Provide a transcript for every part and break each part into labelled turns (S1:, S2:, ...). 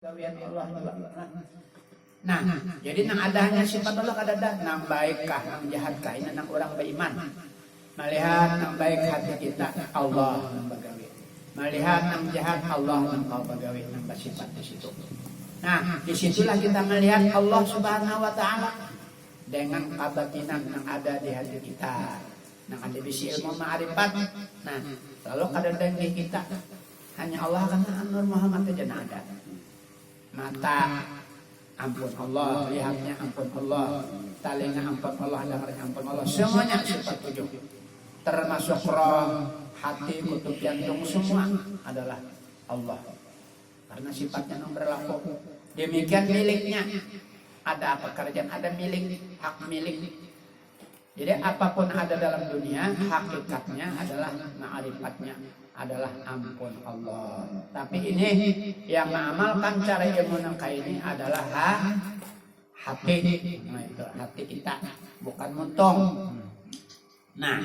S1: gawian Allah juga. Nah, jadi nang adanya sifat Allah kadada nang baikkah nang jahatkah ini nang orang beriman. Melihat nang baik hati kita Allah nang bagawi. Melihat nang jahat Allah nang kau bagawi nang bersifat di situ. Nah, disitulah kita melihat Allah Subhanahu wa taala dengan kabatinan yang ada di hati kita. Nang ada bisi ilmu ma'rifat. Nah, lalu kadada di kita hanya Allah karena Nur Muhammad aja ada. Mata ampun Allah, lihatnya ampun Allah, telinga ampun Allah, dengarnya ampun Allah, semuanya sifat tujuh. Termasuk roh, hati, kutub jantung semua adalah Allah. Karena sifatnya yang berlaku. Demikian miliknya. Ada apa kerjaan, ada milik, hak milik. Jadi apapun ada dalam dunia, hakikatnya adalah ma'rifatnya, adalah ampun Allah. Tapi ini yang mengamalkan cara ilmu nangka ini adalah hati. Nah, itu hati kita, bukan muntung. Nah,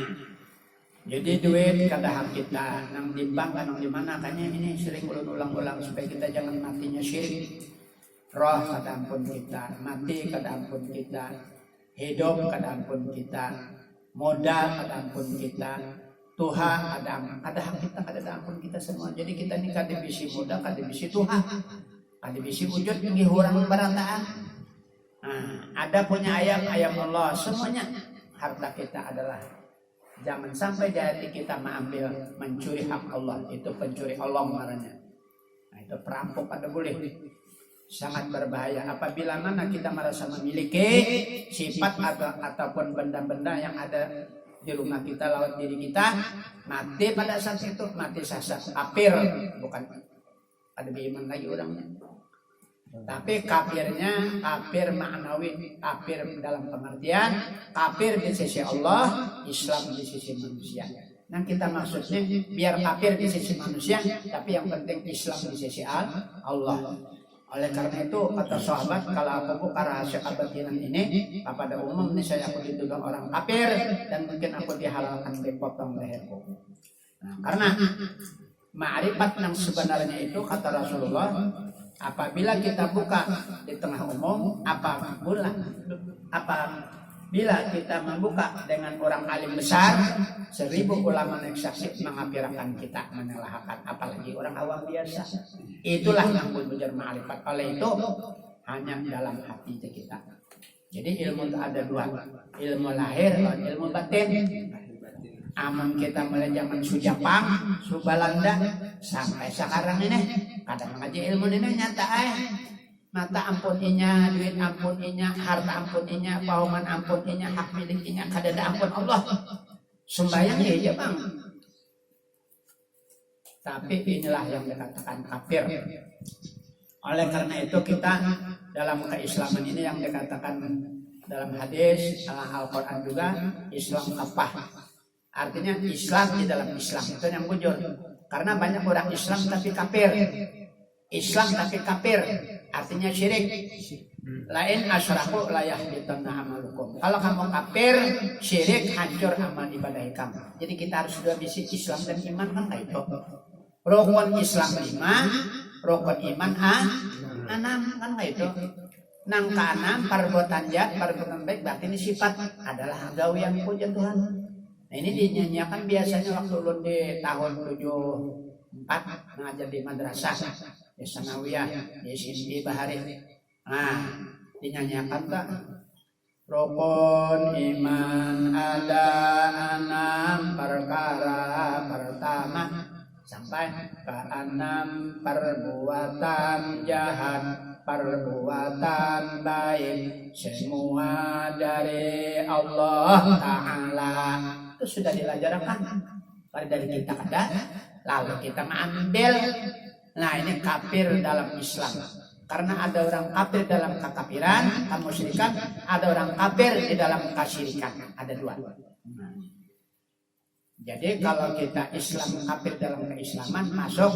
S1: jadi duit kada hak kita, nang di bank nang di mana kayaknya ini sering ulang-ulang supaya kita jangan matinya syirik. Roh kada ampun kita, mati kada ampun kita, hidup kada ampun kita, modal kada ampun kita, Tuhan ada hak kita, ada ampun kita semua. Jadi kita ini kada bisi modal, kada bisi Tuhan, kada bisi wujud ngihurang barataan. Nah, ada punya ayam Allah, semuanya harta kita adalah. Jangan sampai di hati kita mengambil, mencuri hak Allah, itu pencuri Allah marahnya. Nah, itu perampok ada boleh. Sangat berbahaya apabila mana kita merasa memiliki sifat ataupun benda-benda yang ada di rumah kita lawan diri kita, mati pada saat itu, mati sasak kafir, bukan ada beriman lagi orangnya. Tapi kafirnya kafir maknawi, kafir dalam pengertian kafir di sisi Allah, Islam di sisi manusia. Nah kita maksudnya biar kafir di sisi manusia, tapi yang penting Islam di sisi Allah. Oleh karena itu kata sahabat, kalau aku buka rahasia kebatinan ini, pada umumnya saya aku dituduh orang kafir dan mungkin aku dihalalkan dipotong leherku. Nah, karena ma'rifat yang sebenarnya itu kata Rasulullah, apabila kita buka di tengah umum, apabila kita membuka dengan orang alim besar, 1000 ulama yang saksi mengapirakan kita, menyalahkan, apalagi orang awam biasa. Itulah yang benar ma'rifat. Oleh itu hanya dalam hati kita. Jadi ilmu itu ada dua, ilmu lahir dan ilmu batin. Aman kita mulai zaman Sujapang, Subalanda sampai sekarang ini, kadang ngaji ilmu ini nyata mata ampuninya, duit ampuninya, harta ampuninya, pauman ampuninya, hak milikinya, kadada ampun Allah. Sembayang ya bang. Tapi inilah yang dikatakan kafir. Oleh karena itu kita dalam keislaman ini yang dikatakan dalam hadis Al-Quran juga Islam kafah. Artinya Islam di dalam Islam itu yang bujur. Karena banyak orang Islam tapi kafir. Islam tapi kafir artinya syirik. Lain asyraku la yahbitanna amalukum. Kalau kamu kafir, syirik, hancur amal ibadah kamu. Jadi kita harus dua bisi Islam dan iman kan kayak itu. Rukun Islam 5, rukun iman 6 kan kayak itu. Nang ke-6 perbuatan jahat, perbuatan baik berarti ini sifat adalah gawe yang puja Tuhan. Nah ini dinyanyikan biasanya waktu ulun di tahun 74 mengajar di madrasah di Sanawiyah di Sindi Bahari. Nah dinyanyikan tak rukun iman ada 6 perkara pertama sampai ke-6 perbuatan jahat perbuatan baik semua dari Allah Ta'ala. Itu sudah dilajarkan dari kita ada, lalu kita mengambil. Nah ini kafir dalam Islam. Karena ada orang kafir dalam kekafiran, kemusyrikan, ada orang kafir di dalam kesyirikan. Ada dua. Jadi kalau kita Islam kafir dalam keislaman masuk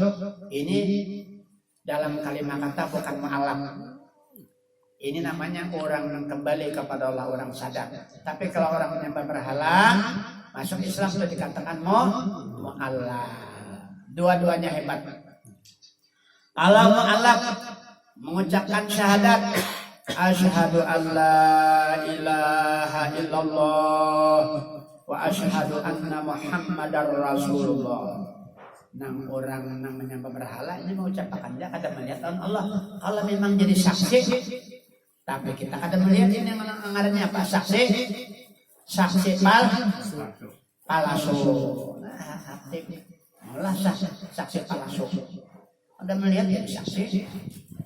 S1: ini dalam kalimat kata bukan mu'alaf. Ini namanya orang yang kembali kepada Allah, orang sadar. Tapi kalau orang menyembah berhala, masuk Islam sudah dikatakan mu'alaf. Dua-duanya hebat. Kalau mu'alaf mengucapkan syahadat asyhadu an la ilaha illallah wa asyhadu anna muhammadar rasulullah. Nang orang nang menyembah berhala ini mengucapkan dia kada melihat Allah. Kalau memang jadi saksi, tapi kita kada melihat ini ngarannya apa? Saksi palsu. Nah, aktif. Malah saksi palsu. Ada melihat jadi saksi.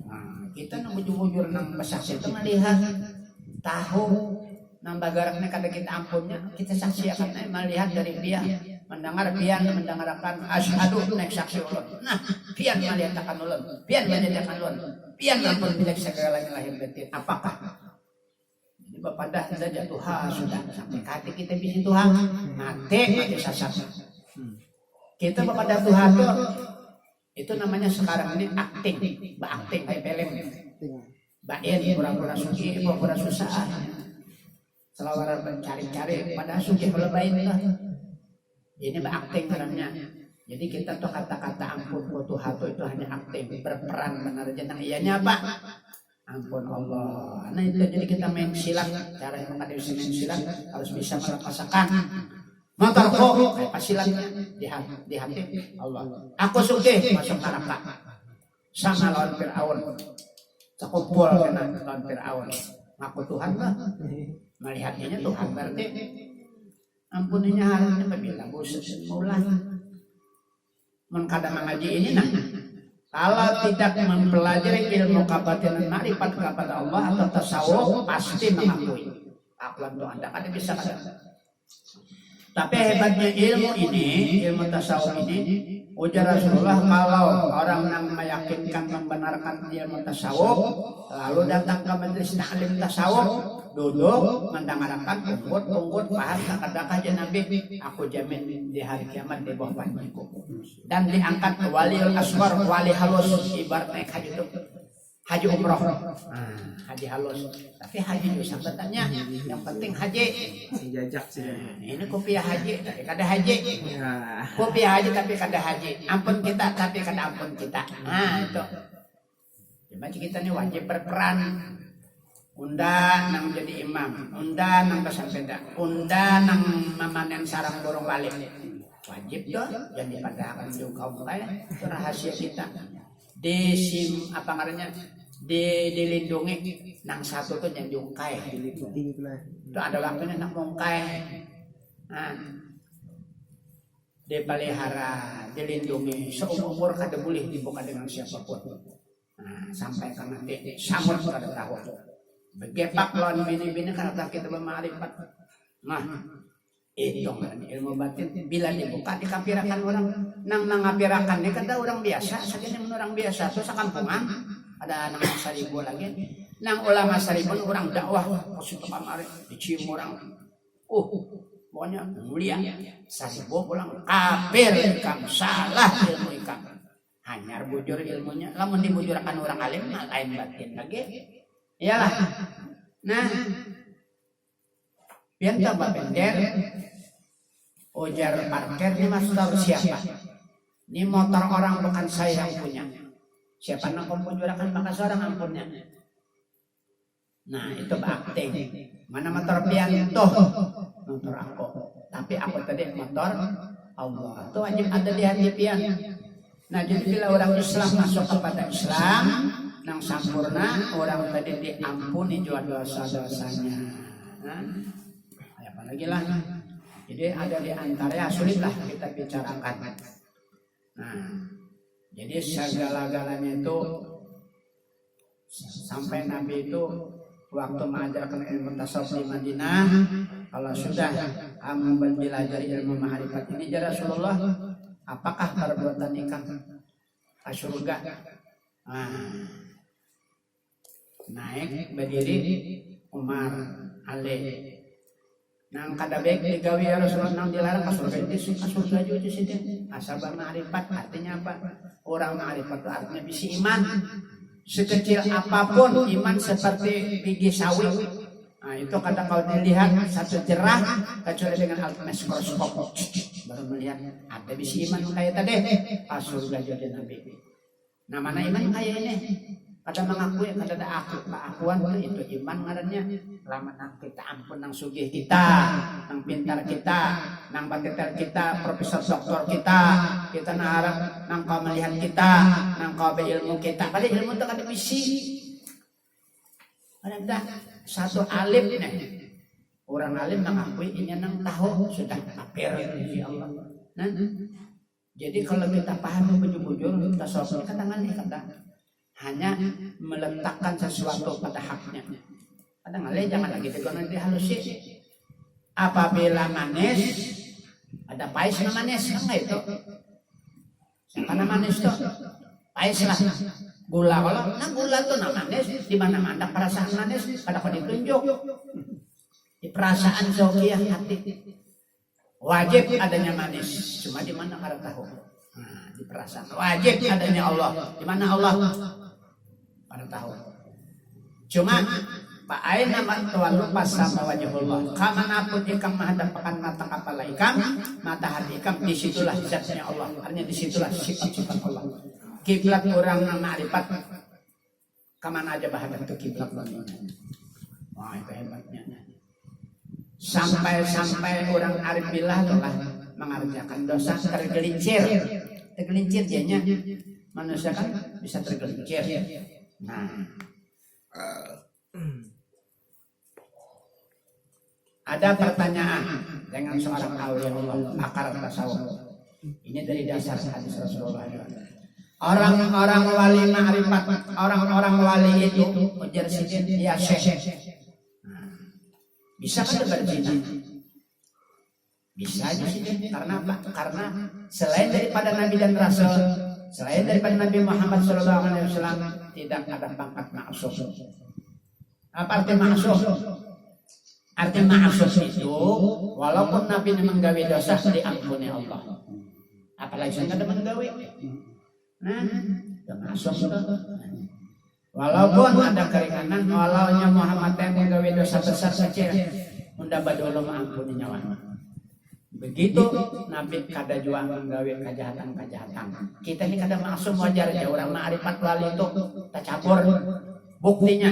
S1: Nah, kita nang bujur-bujur nang saksi itu melihat tahu nang bagaraknya kada kita ampunnya, kita saksi akan melihat dari dia. Mendengarkan asyhadu nek saksi ulun. Nah, pian melihatkan ulun, pian menyediakan ulun, pian ampun bila segalanya lahir batin. Apakah? Jadi Bapak dah saja Tuhan sudah sampai hati kita bisi Tuhan, mati sasat. Kita Bapak dah Tuhan itu namanya sekarang ini acting kayak film. Bain pura-pura suci, pura-pura susah. Selalu mencari-cari pada suci lebain lah. Ini akting namanya. Jadi kita tuh kata-kata ampun Tuhan itu hanya akting, berperan benar jenang iyanya apa? Ampun Allah. Nah itu jadi kita main silat. Cara yang ada bisa main silat harus bisa merasakan motor kok kayak pasilannya di hati Allah. Aku sugih masuk neraka sama lawan Fir'aun. Sekumpul kena lawan Fir'aun. Aku Tuhan lah. Melihatnya Tuhan berarti ampuninya harusnya apabila bosan mulai mengkadang mengaji ini nah kalau tidak mempelajari ilmu kebatinan ma'rifat kepada Allah atau tasawuf pasti mengakui akuan Tuhan ada bisa kada. Tapi hebatnya ilmu tasawuf ini ujar Rasulullah kalau orang yang meyakinkan membenarkan ilmu tasawuf lalu datang ke majelis ta'lim tasawuf duduk mendengarkan unggut paham kata-kata aja Nabi aku jamin di hari kiamat di bawah panjiku dan diangkat ke waliul asghar wali halus ibaratnya haji umroh haji halus tapi haji juga sambatannya yang penting haji
S2: jajak sih
S1: ini kopiah haji tapi kada haji kopiah haji tapi kada haji ampun kita tapi kada ampun kita itu jadi kita ini wajib berperan undang nang jadi imam, undang nang pesantren, undang nang mamanen sarang burung balik. Wajib tuh jadi pada akan juga itu rahasia kita. Apa ngarannya? Dilindungi nang satu tuh yang diungkai. Itu ada waktunya nang mungkai. Nah, dipelihara, dilindungi seumur kada boleh dibuka dengan siapapun. Nah, sampai kan nanti samut kada tahu. Begepak lawan bini-bini karena kita bermakrifat. Nah, itu ilmu batin bila dibuka dikapirakan orang nang ngapirakan ini kata orang biasa, sakitnya orang biasa terus kampungan ada nang Seribu lagi. Nang ulama Seribu orang dakwah positif kemarin dicium orang. Pokoknya mulia. Seribu pulang kafir ikam salah ilmu ikam. Hanya bujur ilmunya. Lamun dibujurkan orang alim lain batin lagi. Iyalah. Nah, pian tambah bender. Ujar parkir ini motor siapa? Ini motor orang bukan saya yang punya. Siapa nak membujurkan maka seorang ampunnya. Nah, itu bakti. Mana motor pian tuh? Motor aku. Tapi aku tadi motor Allah. Itu wajib ada di hati pian. Nah, jadi bila orang Islam masuk kepada Islam nang sempurna, orang tadi diampuni juga dosa-dosanya. Nah, apalagi lah. Jadi ada di antara ya sulit lah kita bicarakan. Nah, jadi segala-galanya itu sampai Nabi itu waktu mengajarkan ilmu tasawuf di Madinah, kalau sudah mempelajari ilmu ma'rifat ini, ya Rasulullah, apakah perbuatan ikan ke surga? Naik berdiri Umar, Ali. Nang kada baik digawe ya Rasulullah nang dilarang ke surga itu surga juga situ. Asal ma'rifat artinya apa? Orang ma'rifat itu artinya bisa iman. Sekecil apapun iman seperti biji sawi. Nah, itu kata kalau dilihat satu jerah kecuali dengan alat mikroskop baru melihat ada bisa iman kayak tadi. Surga jadi Nabi. Nah, mana iman kayak ini? Kada mengakui, kada ada akuan itu iman ngarannya. Lama nang kita ampun nang sugih kita, nang pintar kita, nang batetel kita, profesor doktor kita naharap nang kamalihan kita, nang kabe ilmu kita. Pada ilmu itu kada bisi. Ada satu alim nih. Orang alim mengakui ini nang tahu sudah kafir insya Allah. Nah, jadi kalau kita paham bujur-bujur tasawuf kadang-kadang hanya meletakkan sesuatu pada haknya. Kadang-kadang jangan lagi teguran dihalusin. Apabila manis ada pahit sama manis kan itu. Karena manis itu pahit lah. Gula kalau gula tuh manis di mana-mana perasaan manis kadang-kadang ditunjuk. Di perasaan zauqiyah hati wajib adanya manis, cuma di mana kada tahu. Nah, di perasaan wajib adanya Allah, di mana Allah kada tahu. Cuma Pak aina ma'tuwalu pasama wajhullah. Kamanapun ikam menghadapkan mata kepala ikam, mata hati ikam, disitulah zatnya Allah. Artinya disitulah sifat-sifat Allah. Kiblat orang yang ma'rifat kemana aja bahkan itu kiblat. Wah itu hebatnya. Sampai orang arif billah telah mengerjakan dosa tergelincir dianya manusia kan bisa tergelincir. Nah, ada pertanyaan dengan seorang aulia Allah pakar tasawuf. Ini dari dasar hadis Rasulullah. Orang-orang wali ma'rifat, orang-orang wali itu ujar sidin ya syekh. Bisa kan berzina? Bisa aja sih. Karena apa? Karena selain daripada Nabi dan Rasul, selain daripada Nabi Muhammad SAW, tidak ada pangkat ma'asum. Apa arti ma'asum? Arti ma'asum itu, walaupun Nabi menggawe dosa, diampuni Allah. Apalagi saya tidak menggawe. Nah, ma'asum itu. Walaupun ada keringanan, walaunya Muhammad yang menggawe dosa besar kecil, unda badolo mengampuni nyawa. Begitu Nabi kada jua menggawe kejahatan. Kita ini kada maksum wajar aja orang ma'rifat wali itu tak campur. Buktinya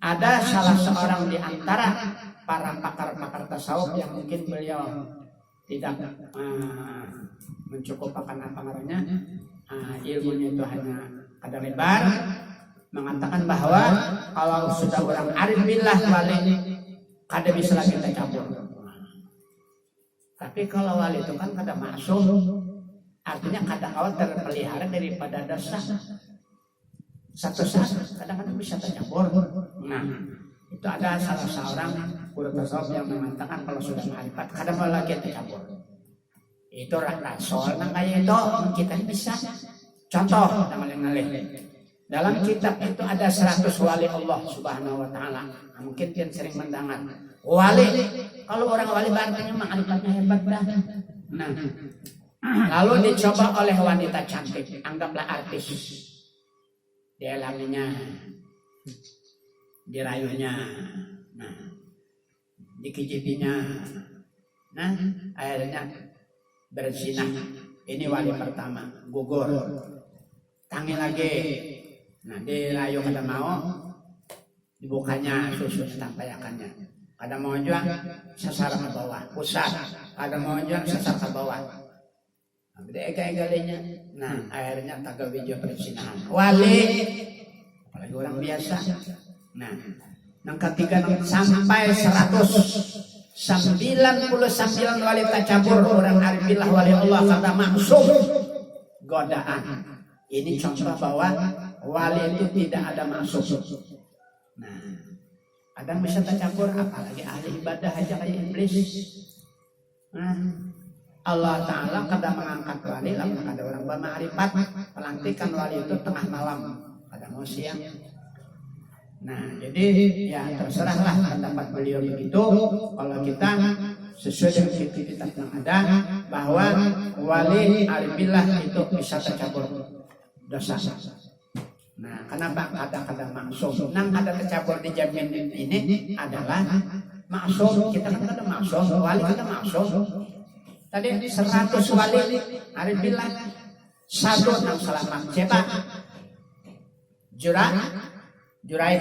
S1: ada salah seorang di antara para pakar-pakar tasawuf yang mungkin beliau tidak mencukupkan apa namanya ilmunya itu hanya kada lebar. Mengatakan bahwa kalau sudah orang arif billah wali kada bisa lagi kita campur. Tapi kalau wali itu kan kada masuk, artinya kada awal terpelihara daripada dosa. Satu saat kadang-kadang bisa tercampur. Nah, itu ada salah seorang guru tasawuf yang mengatakan kalau sudah ma'rifat kada mau lagi tercampur. Itu rasul nang kaya itu kita bisa. Contoh ngalih-ngalih. Dalam kitab itu ada 100 wali Allah Subhanahu wa taala. Mungkin kalian sering mendengar. Wali, kalau orang wali berarti ma'rifatnya hebat dah. Nah, lalu dicoba oleh wanita cantik, anggaplah artis. Dialaminya, dirayunya, nah, dikijipinya. Nah, akhirnya berzina. Ini wali pertama, gugur. Tangi lagi. Nah, dirayu kada mau, dibukanya susu tampayakannya. Kada mau juga sasar ke bawah, pusat. Kada mau juga sasar ke bawah. Gede ega-egalinya. Nah, akhirnya tagawijo perzinahan. Wali, apalagi orang biasa. Nah, yang ketiga sampai 199 wali tacampur orang arif billah wali Allah kada maksum godaan. Ini contoh bahwa wali itu tidak ada masuk. Nah, kadang bisa tercampur, apalagi ahli ibadah aja kayak iblis. Nah, Allah Ta'ala kadang mengangkat wali, lalu ada orang berma'rifat, pelantikan wali itu tengah malam, kadang mau siang. Nah, jadi ya terserahlah pendapat beliau begitu. Kalau kita sesuai dengan kitab yang ada, bahwa wali arifillah itu bisa tercampur dosa. Nah, kenapa kadang-kadang maksum? Nang ada tercampur di jamin ini adalah maksum. Kita kan ada maksum, wali kita maksum. Tadi 100 wali arifillah, satu nang selamat. Siapa? Jurai.